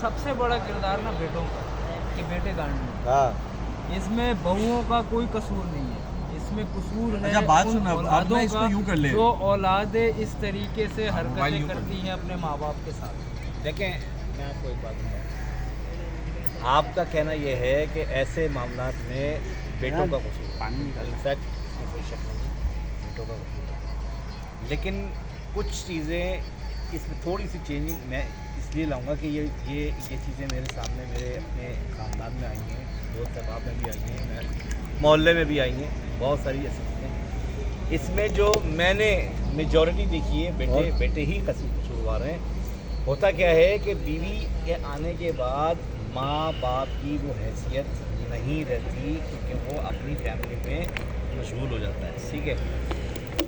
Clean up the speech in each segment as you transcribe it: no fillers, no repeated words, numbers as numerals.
سب سے بڑا کردار نا بیٹوں کا کہ بیٹے گانڈ ہاں اس میں بہوؤں کا کوئی قصور نہیں ہے, اس میں قصور ہے اچھا بات ان سنو, اب اولادوں میں اس کو کا یوں کر لے, جو اولادیں اس طریقے سے حرکتیں کرتی ہیں اپنے ماں باپ کے ساتھ. دیکھیں میں آپ کو ایک بات بتاؤں, آپ کا کہنا یہ ہے کہ ایسے معاملات میں بیٹوں کا قصور, انفیکٹ کوئی شک نہیں بیٹوں کا قصور ہے, لیکن کچھ چیزیں اس میں تھوڑی سی چینجنگ میں اس لیے لاؤں گا کہ یہ چیزیں میرے سامنے میرے اپنے خاندان میں آئی ہیں, دوست احباب میں بھی آئی ہیں, محلے میں بھی آئی ہیں, بہت ساری ایسی چیزیں. اس میں جو میں نے میجورٹی دیکھی ہے بیٹے ہی قصوروار ہیں. ہوتا کیا ہے کہ بیوی کے آنے کے بعد ماں باپ کی وہ حیثیت نہیں رہتی, کیونکہ وہ اپنی فیملی میں مشغول ہو جاتا ہے. ٹھیک ہے,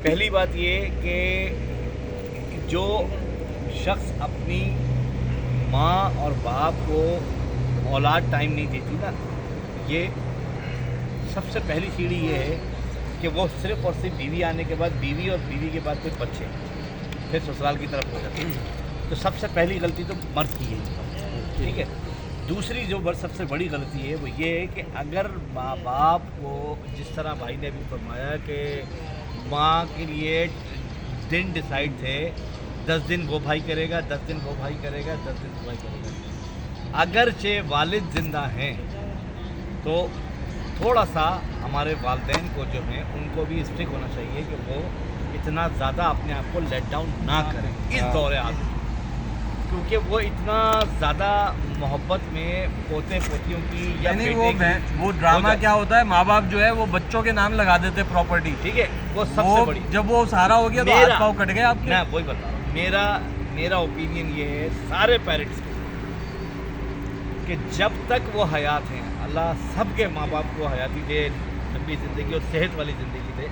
پہلی بات یہ کہ جو شخص اپنی ماں اور باپ کو اولاد ٹائم نہیں دیتی نا, یہ سب سے پہلی سیڑھی یہ ہے کہ وہ صرف اور صرف بیوی آنے کے بعد, بیوی اور بیوی کے بعد کوئی بچے پھر سسرال کی طرف ہو جاتے ہیں. تو سب سے پہلی غلطی تو مرد کی ہے. ٹھیک ہے, دوسری جو سب سے بڑی غلطی ہے وہ یہ ہے کہ اگر ماں باپ کو, جس طرح بھائی نے ابھی فرمایا کہ ماں کے لیے دن ڈیسائیڈ تھے, 10 دن وہ بھائی کرے گا, 10 دن وہ بھائی کرے گا, 10 دن وہ بھائی کرے گا. اگرچہ والد زندہ ہیں تو تھوڑا سا ہمارے والدین کو جو ہیں ان کو بھی اسٹرک ہونا چاہیے کہ وہ اتنا زیادہ اپنے آپ کو لیٹ ڈاؤن نہ کریں اس دور حاضر, کیونکہ وہ اتنا زیادہ محبت میں پوتے پوتیوں کی یا یعنی بیٹے کی وہ ڈرامہ کیا ہوتا ہے, ماں باپ جو ہے وہ بچوں کے نام لگا دیتے پراپرٹی. ٹھیک ہے, وہ سب سے بڑی, جب وہ سارا ہو گیا تو ہاتھ پاؤں کٹ گئے آپ کے. میں وہی بتا رہا ہوں, میرا اوپینین یہ ہے سارے پیرنٹس کے کہ جب تک وہ حیات ہیں, اللہ سب کے ماں باپ کو حیاتی دے, لمبی زندگی اور صحت والی زندگی دے,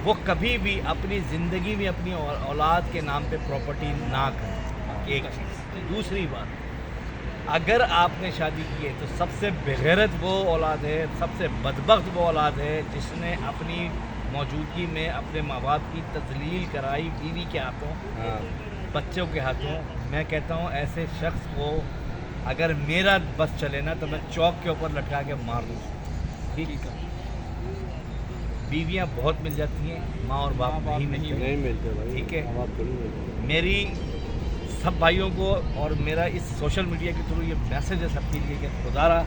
وہ کبھی بھی اپنی زندگی میں اپنی اولاد کے نام پہ پراپرٹی نہ کریں. ایک چیز. دوسری بات, اگر آپ نے شادی کی ہے تو سب سے بغیرت وہ اولاد ہے, سب سے بدبخت وہ اولاد ہے جس نے اپنی موجودگی میں اپنے ماں باپ کی تذلیل کرائی بیوی کے ہاتھوں, بچوں کے ہاتھوں. میں کہتا ہوں ایسے شخص کو اگر میرا بس چلے نا تو میں چوک کے اوپر لٹکا کے مار دوں. ٹھیک ہے, بیویاں بہت مل جاتی ہیں, ماں اور باپ نہیں ملتے. ٹھیک ہے, میری سب بھائیوں کو اور میرا اس سوشل میڈیا کے تھرو یہ میسیج ہے سب کے لیے کہ خدا را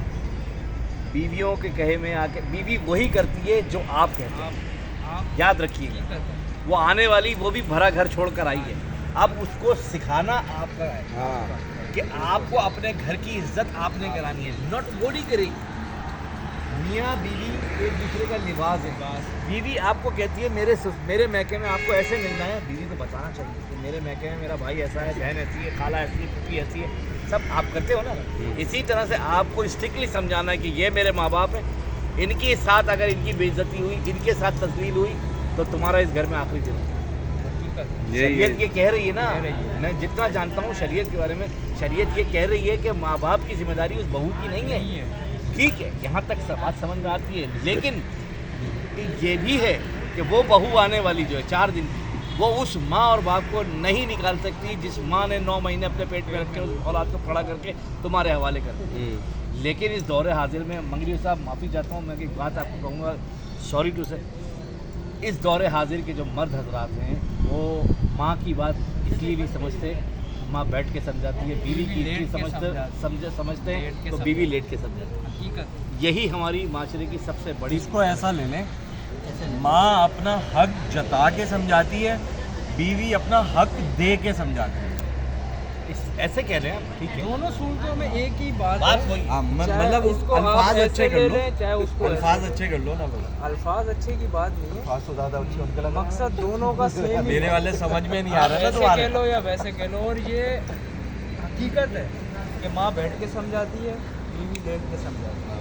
بیویوں کے کہے میں آ کے, بیوی وہی کرتی ہے جو آپ کہتے ہیں, یاد رکھیے گا. وہ آنے والی وہ بھی بھرا گھر چھوڑ کر آئی ہے, اب اس کو سکھانا آپ کا ہے کہ آپ کو اپنے گھر کی عزت آپ نے کرانی ہے, ناٹ بوڈی کرے گی. میاں بیوی ایک دوسرے کا لباس ہے. بیوی آپ کو کہتی ہے میرے میکے میں آپ کو ایسے ملنا ہے, بیوی کو بتانا چاہیے کہ میرے میکے میں میرا بھائی ایسا ہے, بہن ایسی ہے, خالہ ایسی ہے, پھوپھی ایسی ہے, سب آپ کرتے ہو نا. اسی طرح سے آپ کو اسٹرکٹلی سمجھانا ہے کہ یہ میرے ماں باپ ہیں, ان کے ساتھ اگر ان کی بے عزتی ہوئی, ان کے ساتھ تذلیل ہوئی تو تمہارا اس گھر میں آخری دن. شریعت یہ کہہ رہی ہے نا, میں جتنا جانتا ہوں شریعت کے بارے میں, شریعت یہ کہہ رہی ہے کہ ماں باپ کی ذمہ داری اس بہو کی نہیں ہے. ٹھیک ہے, یہاں تک بات سمجھ میں آتی ہے, لیکن یہ بھی ہے کہ وہ بہو آنے والی جو ہے 4 دن کی, وہ اس ماں اور باپ کو نہیں نکال سکتی جس ماں نے 9 مہینے اپنے پیٹ میں رکھ کے اس اولاد کو کھڑا کر کے تمہارے حوالے کر دی. لیکن اس دور حاضر میں منگری صاحب معافی چاہتا ہوں, میں ایک بات آپ کو کہوں گا, سوری ٹو سے, اس دور حاضر کے جو مرد حضرات ہیں وہ ماں کی بات اس لیے نہیں سمجھتے, ماں بیٹھ کے سمجھاتی ہے, بیوی کی سمجھتے ہیں تو بیوی لیٹ کے سمجھاتی ہے. یہی ہماری معاشرے کی سب سے بڑی. اس کو ایسا لے لیں, ماں اپنا حق جتا کے سمجھاتی ہے, بیوی اپنا حق دے کے سمجھاتی ہے. ایسے کہہ رہے ہیں, ٹھیک ہے, دونوں صورتوں میں ایک ہی بات وہی. مطلب الفاظ اچھے کر لو, چاہے اس کو الفاظ اچھے کر لو نا. الفاظ اچھے کی بات نہیں ہے, تو زیادہ اچھی ان کا مقصد دونوں کا سیم. میرے والے سمجھ میں نہیں آ رہا نا ایسے تمہارے. کہہ لو یا ویسے کہہ لو, اور یہ حقیقت ہے کہ ماں بیٹھ کے سمجھاتی ہے, بیوی لیٹ کے سمجھاتی ہے.